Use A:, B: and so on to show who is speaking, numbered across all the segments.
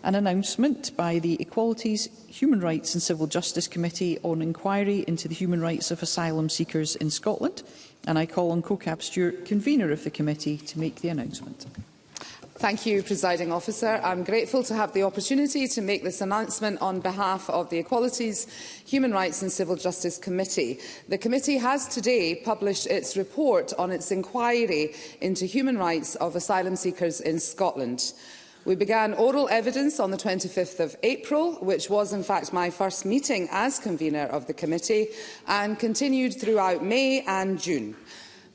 A: an announcement by the Equalities, Human Rights and Civil Justice Committee on inquiry into the human rights of asylum seekers in Scotland, and I call on CoCab Stewart, convener of the committee, to make the announcement.
B: Thank you, Presiding Officer. I'm grateful to have the opportunity to make this announcement on behalf of the Equalities, Human Rights and Civil Justice Committee. The committee has today published its report on its inquiry into human rights of asylum seekers in Scotland. We began oral evidence on the 25th of April, which was in fact my first meeting as convener of the committee, and continued throughout May and June.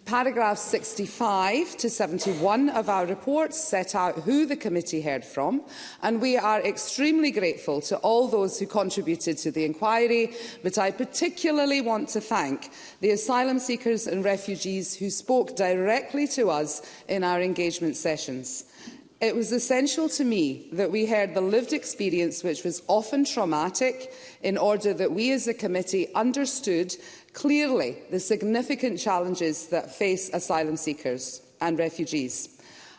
B: Paragraphs 65 to 71 of our report set out who the committee heard from, and we are extremely grateful to all those who contributed to the inquiry, but I particularly want to thank the asylum seekers and refugees who spoke directly to us in our engagement sessions. It was essential to me that we heard the lived experience, which was often traumatic, in order that we as a committee understood clearly the significant challenges that face asylum seekers and refugees.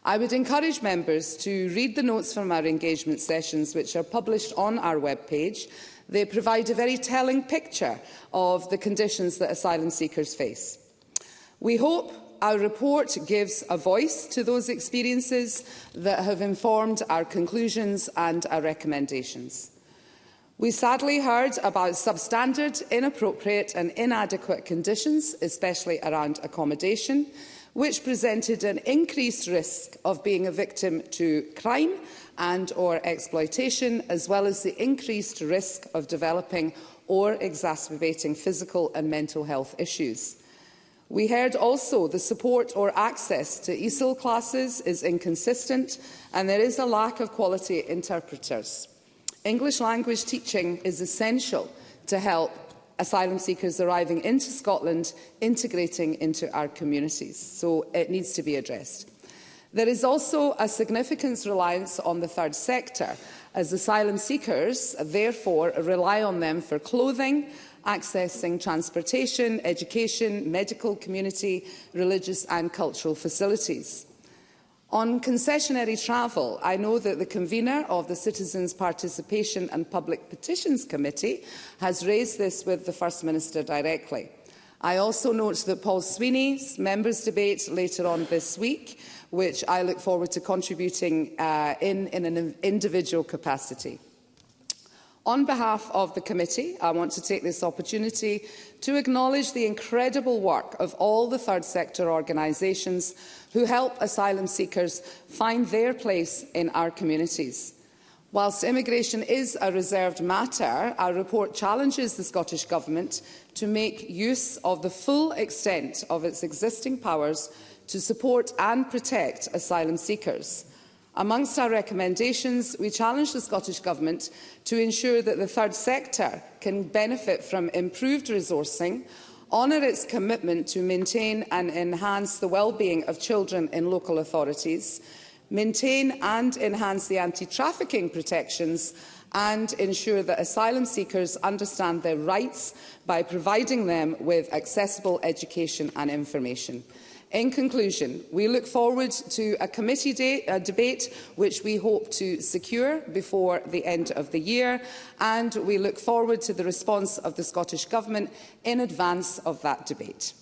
B: I would encourage members to read the notes from our engagement sessions, which are published on our webpage. They provide a very telling picture of the conditions that asylum seekers face. We hope our report gives a voice to those experiences that have informed our conclusions and our recommendations. We sadly heard about substandard, inappropriate and inadequate conditions, especially around accommodation, which presented an increased risk of being a victim to crime and/or exploitation, as well as the increased risk of developing or exacerbating physical and mental health issues. We heard also the support or access to ESOL classes is inconsistent and there is a lack of quality interpreters. English language teaching is essential to help asylum seekers arriving into Scotland integrating into our communities, so it needs to be addressed. There is also a significant reliance on the third sector, as asylum seekers therefore rely on them for clothing, accessing transportation, education, medical, community, religious and cultural facilities. On concessionary travel, I know that the convener of the Citizens' Participation and Public Petitions Committee has raised this with the First Minister directly. I also note that Paul Sweeney's members' debate later on this week, which I look forward to contributing in an individual capacity. On behalf of the committee, I want to take this opportunity to acknowledge the incredible work of all the third sector organisations who help asylum seekers find their place in our communities. Whilst immigration is a reserved matter, our report challenges the Scottish Government to make use of the full extent of its existing powers to support and protect asylum seekers. Amongst our recommendations, we challenge the Scottish Government to ensure that the third sector can benefit from improved resourcing, honour its commitment to maintain and enhance the well-being of children in local authorities, maintain and enhance the anti-trafficking protections, and ensure that asylum seekers understand their rights by providing them with accessible education and information. In conclusion, we look forward to a committee debate which we hope to secure before the end of the year, and we look forward to the response of the Scottish Government in advance of that debate.